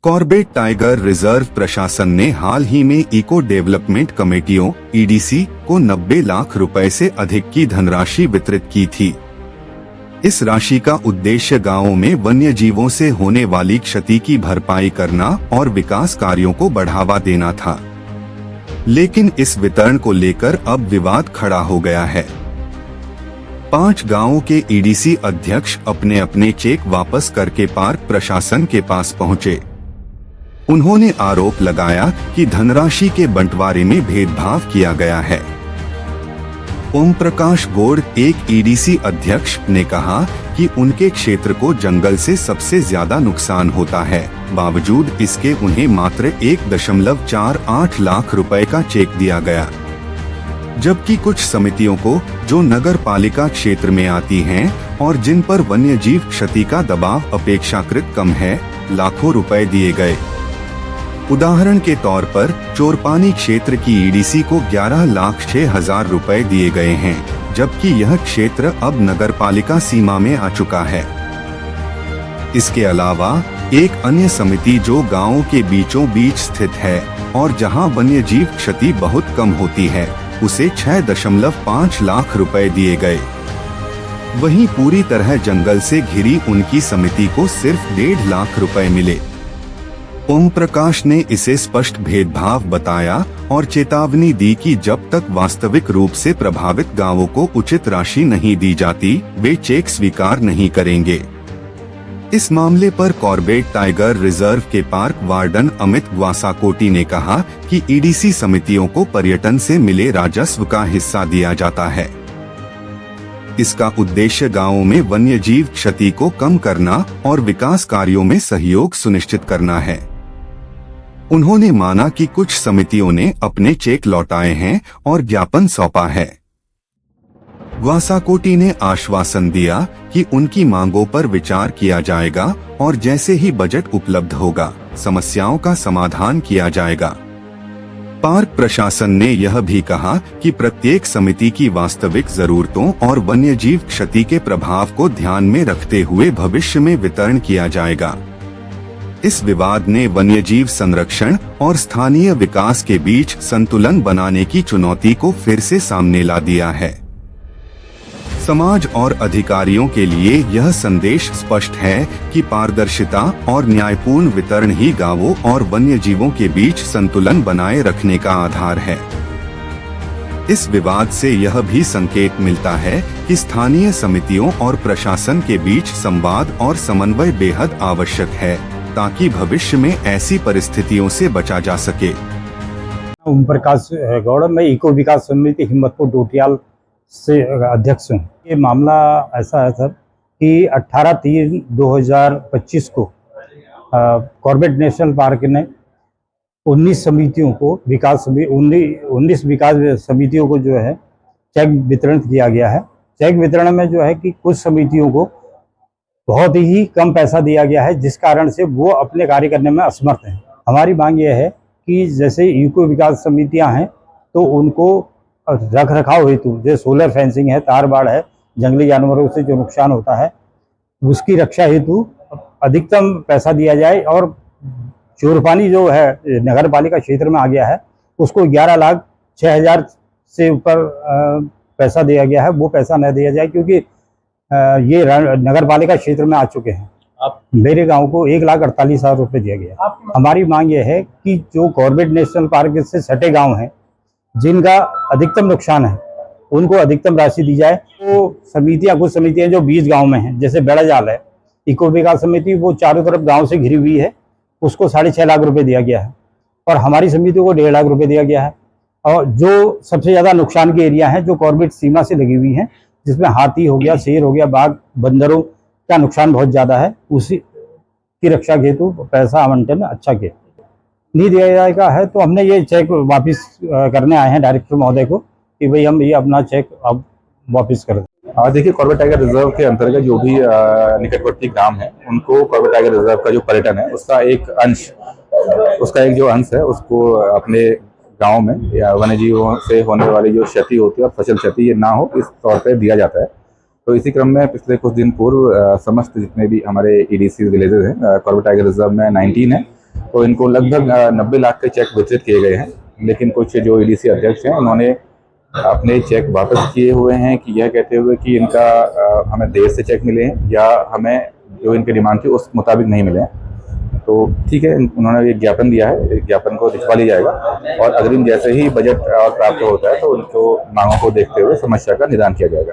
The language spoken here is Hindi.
कॉर्बेट टाइगर रिजर्व प्रशासन ने हाल ही में इको डेवलपमेंट कमेटियों (ईडीसी) को 90 लाख रुपए से अधिक की धनराशि वितरित की थी। इस राशि का उद्देश्य गांवों में वन्य जीवों से होने वाली क्षति की भरपाई करना और विकास कार्यों को बढ़ावा देना था। लेकिन इस वितरण को लेकर अब विवाद खड़ा हो गया है। 5 गांवों के ईडीसी अध्यक्ष अपने अपने चेक वापस करके पार्क प्रशासन के पास पहुंचे। उन्होंने आरोप लगाया कि धनराशि के बंटवारे में भेदभाव किया गया है। ओम प्रकाश गौड़, एक ईडीसी अध्यक्ष, ने कहा कि उनके क्षेत्र को जंगल से सबसे ज्यादा नुकसान होता है, बावजूद इसके उन्हें मात्र 1.48 लाख रुपए का चेक दिया गया। जबकि कुछ समितियों को, जो नगर पालिका क्षेत्र में आती हैं और जिन पर वन्य जीव क्षति का दबाव अपेक्षाकृत कम है, लाखों रुपए दिए गए। उदाहरण के तौर पर चोरपानी क्षेत्र की ईडीसी को 11,06,000 रुपए दिए गए हैं, जबकि यह क्षेत्र अब नगरपालिका सीमा में आ चुका है। इसके अलावा एक अन्य समिति जो गांवों के बीचों बीच स्थित है और जहां वन्य जीव क्षति बहुत कम होती है, उसे 6.5 लाख रुपए दिए गए। वहीं पूरी तरह जंगल से घिरी उनकी समिति को सिर्फ 1.5 लाख रुपए मिले। ओम प्रकाश ने इसे स्पष्ट भेदभाव बताया और चेतावनी दी कि जब तक वास्तविक रूप से प्रभावित गांवों को उचित राशि नहीं दी जाती, वे चेक स्वीकार नहीं करेंगे। इस मामले पर कॉर्बेट टाइगर रिजर्व के पार्क वार्डन अमित ग्वासाकोटी ने कहा कि ईडीसी समितियों को पर्यटन से मिले राजस्व का हिस्सा दिया जाता है। इसका उद्देश्य गांवों में वन्य जीव क्षति को कम करना और विकास कार्यों में सहयोग सुनिश्चित करना है। उन्होंने माना कि कुछ समितियों ने अपने चेक लौटाए हैं और ज्ञापन सौंपा है। ग्वासाकोटी ने आश्वासन दिया कि उनकी मांगों पर विचार किया जाएगा और जैसे ही बजट उपलब्ध होगा, समस्याओं का समाधान किया जाएगा। पार्क प्रशासन ने यह भी कहा कि प्रत्येक समिति की वास्तविक जरूरतों और वन्यजीव क्षति के प्रभाव को ध्यान में रखते हुए भविष्य में वितरण किया जाएगा। इस विवाद ने वन्यजीव संरक्षण और स्थानीय विकास के बीच संतुलन बनाने की चुनौती को फिर से सामने ला दिया है। समाज और अधिकारियों के लिए यह संदेश स्पष्ट है कि पारदर्शिता और न्यायपूर्ण वितरण ही गांवों और वन्यजीवों के बीच संतुलन बनाए रखने का आधार है। इस विवाद से यह भी संकेत मिलता है कि स्थानीय समितियों और प्रशासन के बीच संवाद और समन्वय बेहद आवश्यक है, ताकि भविष्य में ऐसी परिस्थितियों से बचा जा सके। ओम प्रकाश गौड़, मैं इको विकास समिति हिम्मतपुर डोटियाल से अध्यक्ष हूँ। ये मामला ऐसा है सर कि 18/3/2025 को कॉर्बेट नेशनल पार्क ने 19 समितियों को 19 विकास समितियों को जो है चेक वितरण किया गया है। चेक वितरण में जो है कि कुछ समितियों को बहुत ही कम पैसा दिया गया है, जिस कारण से वो अपने कार्य करने में असमर्थ हैं। हमारी मांग ये है कि जैसे इको विकास समितियां हैं तो उनको रख रखाव हेतु, जो सोलर फेंसिंग है, तार बाड़ है, जंगली जानवरों से जो नुकसान होता है उसकी रक्षा हेतु अधिकतम पैसा दिया जाए। और चोरपानी जो है नगर पालिका क्षेत्र में आ गया है, उसको 11,06,000 से ऊपर पैसा दिया गया है, वो पैसा न दिया जाए, क्योंकि ये नगर पालिका क्षेत्र में आ चुके हैं। मेरे गांव को 1,48,000 रुपये दिया गया। हमारी मांग ये है कि जो कॉर्बेट नेशनल पार्क से सटे गांव हैं, जिनका अधिकतम नुकसान है, उनको अधिकतम राशि दी जाए। तो कुछ समितियां जो 20 गांव में हैं, जैसे बेड़ा जाल है, इको विकास समिति, वो चारों तरफ गांव से घिरी हुई है, उसको 6.5 लाख रुपए दिया गया है, और हमारी समिति को 1.5 लाख रुपए दिया गया है। और जो सबसे ज्यादा नुकसान के एरिया हैं, जो कॉर्बेट सीमा से लगी हुई हैं, जिसमें हाथी हो गया, शेर हो गया, बाघ, बंदरों का नुकसान बहुत ज्यादा है, उसी की रक्षा हेतु पैसा आवंटन अच्छा किया नहीं दिया जाएगा है। तो हमने ये चेक वापस करने आए हैं डायरेक्टर महोदय को कि भाई हम ये अपना चेक अब वापस कर दें। देखिए, कॉर्बेट टाइगर रिजर्व के अंतर्गत जो भी निकटवर्ती ग्राम है, उनको कॉर्बेट टाइगर रिजर्व का जो पर्यटन है उसका एक जो अंश है, उसको अपने गांव में या वन्यजीवों से होने वाली जो क्षति होती है और फसल क्षति ये ना हो, इस तौर पे दिया जाता है। तो इसी क्रम में पिछले कुछ दिन पूर्व समस्त जितने भी हमारे ईडीसी विलेजेस हैं, कॉर्बेट टाइगर रिजर्व में 19 है, तो इनको लगभग 90 लाख के चेक वितरित किए गए हैं। लेकिन कुछ जो ईडीसी अध्यक्ष हैं उन्होंने अपने चेक वापस किए हुए हैं कि यह कहते हुए कि इनका हमें देर से चेक मिले हैं या हमें जो इनकी डिमांड थी उस मुताबिक नहीं मिले हैं। तो ठीक है, उन्होंने एक ज्ञापन दिया है, एक ज्ञापन को भिजवा लिया जाएगा और अग्रिम जैसे ही बजट प्राप्त होता है तो उनको मांगों को देखते हुए समस्या का निदान किया जाएगा।